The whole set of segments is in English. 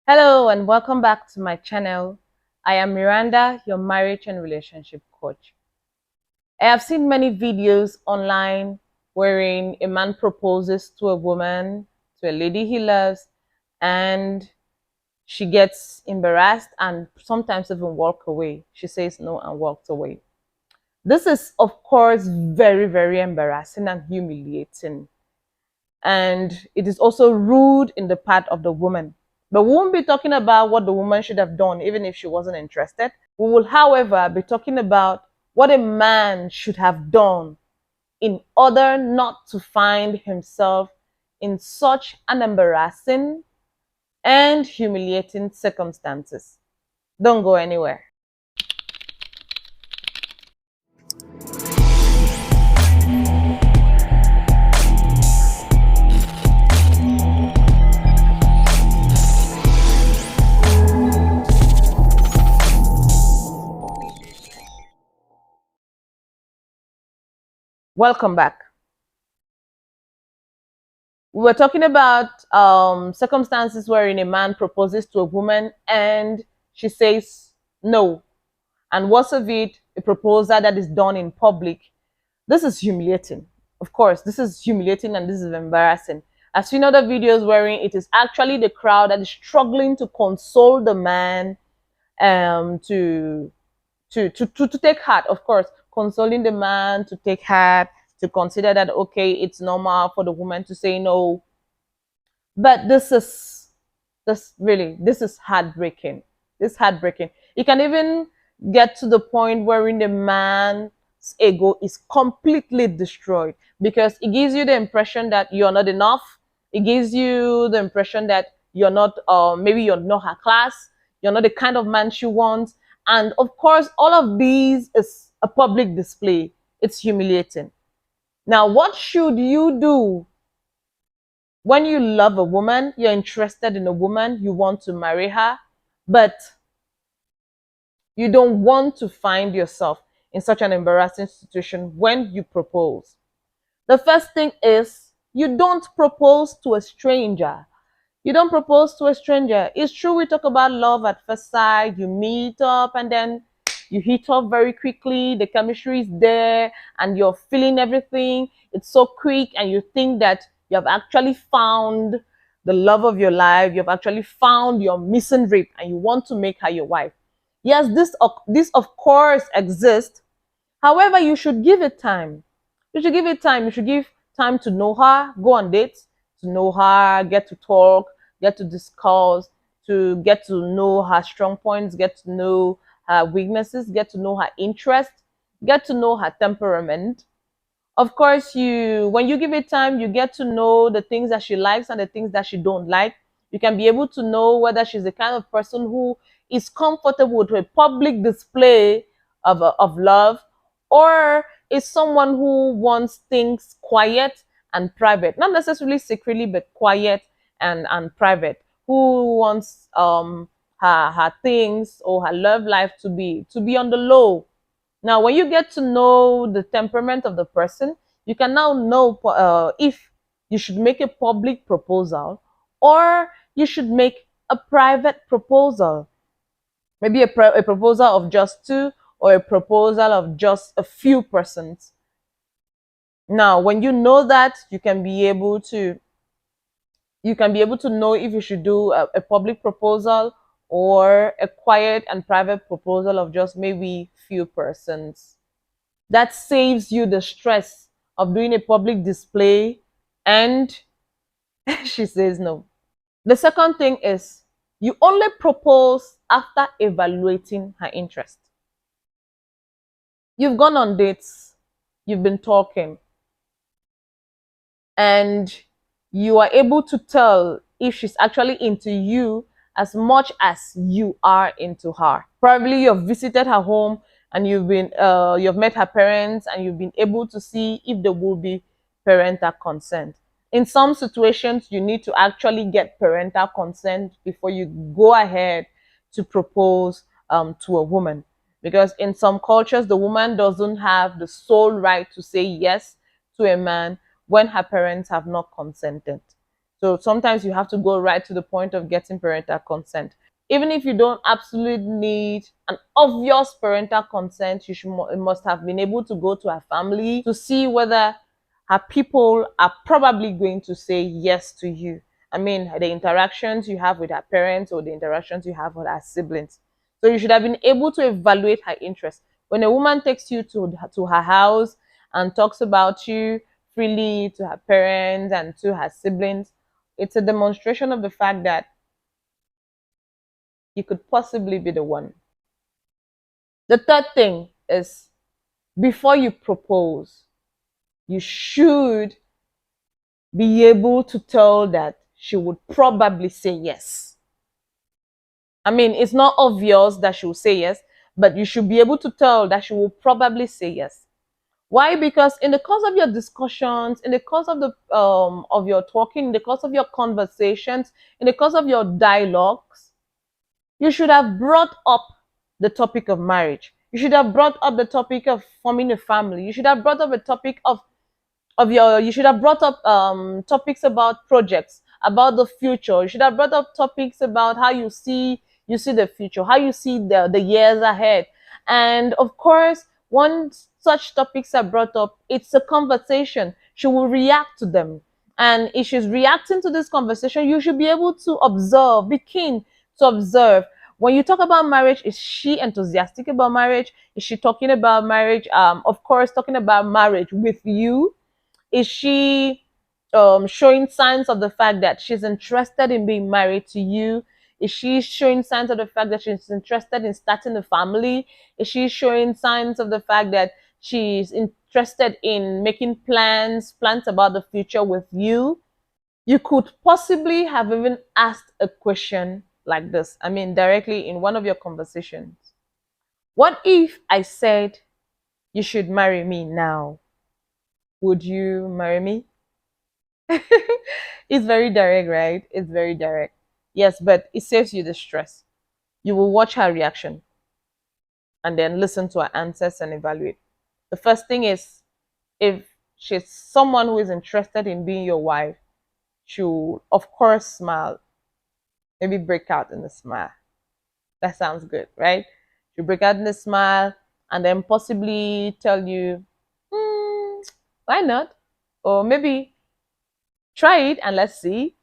Hello and welcome back to my channel. I am Miranda, your marriage and relationship coach. I have seen many videos online wherein a man proposes to a woman, to a lady he loves, and she gets embarrassed and sometimes even walk away. She says no and walks away. This is, of course, very, very embarrassing and humiliating. And it is also rude in the part of the woman. But we won't be talking about what the woman should have done, even if she wasn't interested. We will, however, be talking about what a man should have done in order not to find himself in such an embarrassing and humiliating circumstances. Don't go anywhere. Welcome back. We were talking about circumstances wherein a man proposes to a woman and she says no. And worse of it, a proposal that is done in public. This is humiliating. Of course, this is humiliating and this is embarrassing. I've seen other videos wherein it is actually the crowd that is struggling to console the man to take heart, of course, consoling the man to take heart, to consider that, okay, it's normal for the woman to say no. But this is heartbreaking. This heartbreaking. It can even get to the point wherein the man's ego is completely destroyed because it gives you the impression that you're not enough. It gives you the impression that you're not, maybe you're not her class. You're not the kind of man she wants. And of course, all of these is a public display. It's humiliating. Now, what should you do when you love a woman, you're interested in a woman, you want to marry her, but you don't want to find yourself in such an embarrassing situation when you propose? The first thing is you don't propose to a stranger. You don't propose to a stranger. It's true we talk about love at first sight. You meet up and then you hit off very quickly. The chemistry is there and you're feeling everything. It's so quick and you think that you have actually found the love of your life. You've actually found your missing rib and you want to make her your wife. Yes, this of course exists. However, you should give it time. You should give it time. You should give time to know her, go on dates, to know her, get to talk, get to discuss, to get to know her strong points, get to know her weaknesses, get to know her interests, get to know her temperament. Of course, when you give it time, you get to know the things that she likes and the things that she don't like. You can be able to know whether she's the kind of person who is comfortable with a public display of love, or is someone who wants things quiet and private, not necessarily secretly, but quiet and private, who wants her things or her love life to be on the low. Now, when you get to know the temperament of the person, you can now know if you should make a public proposal or you should make a private proposal. Maybe a proposal of just two or a proposal of just a few persons. Now, when you know that, you can be able to know if you should do a public proposal or a quiet and private proposal of just maybe few persons. That saves you the stress of doing a public display and she says no. The second thing is you only propose after evaluating her interest. You've gone on dates, you've been talking, and you are able to tell if she's actually into you as much as you are into her. Probably you've visited her home and you've met her parents and you've been able to see if there will be parental consent. In some situations, you need to actually get parental consent before you go ahead to propose to a woman. Because in some cultures, the woman doesn't have the sole right to say yes to a man when her parents have not consented. So sometimes you have to go right to the point of getting parental consent. Even if you don't absolutely need an obvious parental consent, you must have been able to go to her family to see whether her people are probably going to say yes to you. I mean, the interactions you have with her parents or the interactions you have with her siblings. So you should have been able to evaluate her interest. When a woman takes you to her house and talks about you freely to her parents and to her siblings, it's a demonstration of the fact that you could possibly be the one. The third thing is, before you propose, you should be able to tell that she would probably say yes. I mean, it's not obvious that she will say yes, but you should be able to tell that she will probably say yes. Why? Because in the course of your discussions, in the course of your talking, in the course of your conversations, in the course of your dialogues, you should have brought up the topic of marriage. You should have brought up the topic of forming a family. You should have brought up a topic of your. You should have brought up topics about projects, about the future. You should have brought up topics about how you see the future, how you see the years ahead, and of course, once such topics are brought up, it's a conversation. She will react to them, and if she's reacting to this conversation, you should be able to observe, be keen to observe. When you talk about marriage, is she enthusiastic about marriage? Is she talking about marriage? Of course, talking about marriage with you. Is she showing signs of the fact that she's interested in being married to you? Is she showing signs of the fact that she's interested in starting a family? Is she showing signs of the fact that she's interested in making plans about the future with you? You could possibly have even asked a question like this. I mean, directly in one of your conversations. What if I said you should marry me now? Would you marry me? It's very direct, right? It's very direct. Yes, but it saves you the stress. You will watch her reaction and then listen to her answers and evaluate. The first thing is, if she's someone who is interested in being your wife, she'll, of course, smile. Maybe break out in a smile. That sounds good, right? She'll break out in a smile and then possibly tell you, hmm, why not? Or maybe try it and let's see.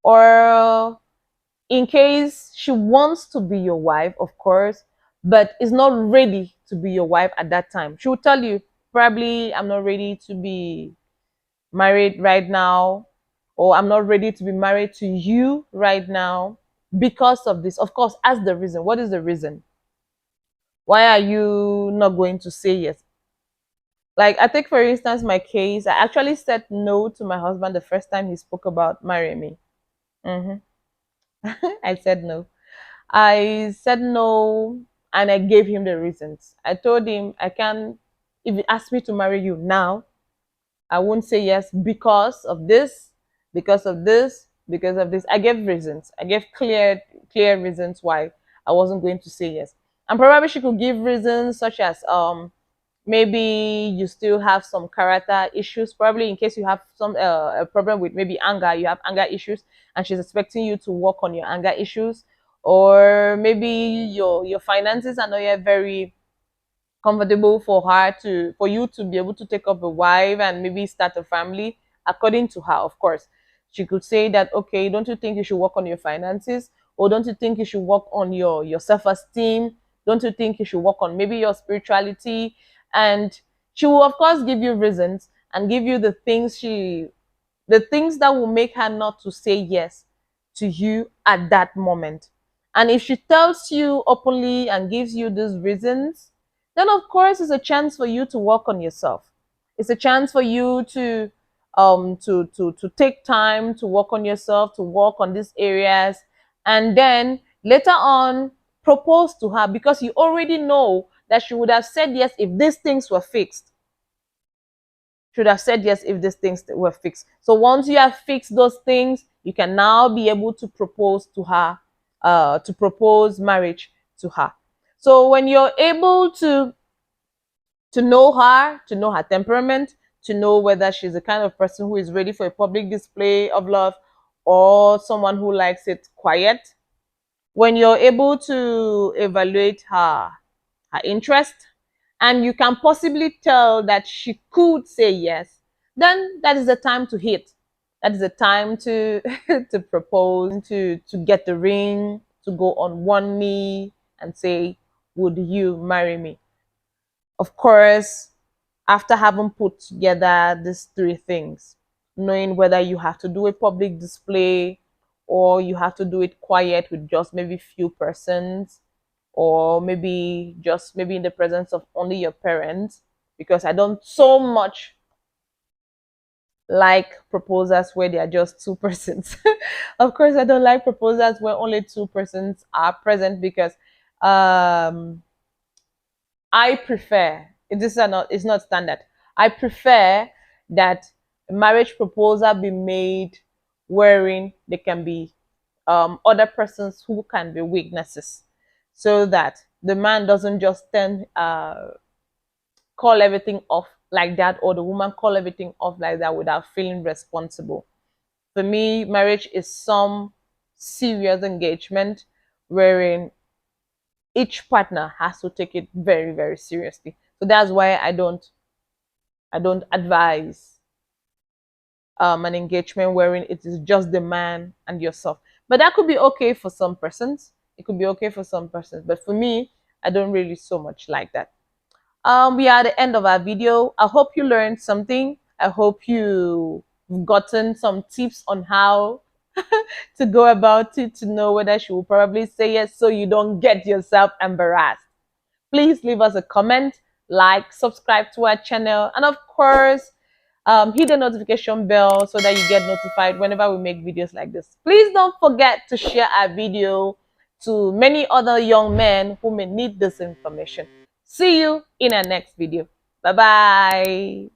Or in case she wants to be your wife, of course, but is not ready to be your wife at that time, she will tell you, probably, I'm not ready to be married right now, or I'm not ready to be married to you right now because of this. Of course, ask the reason. What is the reason? Why are you not going to say yes? Like, I take, for instance, my case. I actually said no to my husband the first time he spoke about marrying me. Hmm. I said no. I said no, and I gave him the reasons. I told him I can, if he asked me to marry you now, I won't say yes because of this, because of this, because of this. I gave reasons. I gave clear reasons why I wasn't going to say yes. And probably she could give reasons such as maybe you still have some character issues, probably in case you have some a problem with maybe anger, you have anger issues, and she's expecting you to work on your anger issues. Or maybe your finances are not yet very comfortable for you to be able to take up a wife and maybe start a family. According to her, of course, she could say that, okay, don't you think you should work on your finances? Or don't you think you should work on your self-esteem? Don't you think you should work on maybe your spirituality? And she will, of course, give you reasons and give you the things that will make her not to say yes to you at that moment. And if she tells you openly and gives you these reasons, then of course it's a chance for you to work on yourself. It's a chance for you to take time to work on yourself, to work on these areas, and then later on propose to her, because you already know that she would have said yes if these things were fixed. Should have said yes if these things were fixed. So once you have fixed those things, you can now be able to propose to her, to propose marriage to her. So when you're able to know her temperament, to know whether she's the kind of person who is ready for a public display of love or someone who likes it quiet. When you're able to evaluate her interest and you can possibly tell that she could say yes, then that is the time to hit. That is the time to to propose, to get the ring, to go on one knee and say, would you marry me? Of course, after having put together these three things, knowing whether you have to do a public display or you have to do it quiet with just maybe few persons, or maybe just maybe in the presence of only your parents, because I don't so much like proposals where they are just two persons. Of course, I don't like proposals where only two persons are present, because um I prefer, this is not, it's not standard. I prefer that a marriage proposal be made wherein there can be other persons who can be witnesses, so that the man doesn't just call everything off like that, or the woman call everything off like that without feeling responsible. For me, marriage is some serious engagement wherein each partner has to take it very, very seriously. So that's why I don't advise an engagement wherein it is just the man and yourself. But that could be okay for some persons. It could be okay for some persons. But for me, I don't really so much like that. We are at the end of our video. I hope you learned something. I hope you've gotten some tips on how to go about it, to know whether she will probably say yes, so you don't get yourself embarrassed. Please leave us a comment, like, subscribe to our channel, and of course, hit the notification bell so that you get notified whenever we make videos like this. Please don't forget to share our video to many other young men who may need this information. See you in our next video. Bye bye.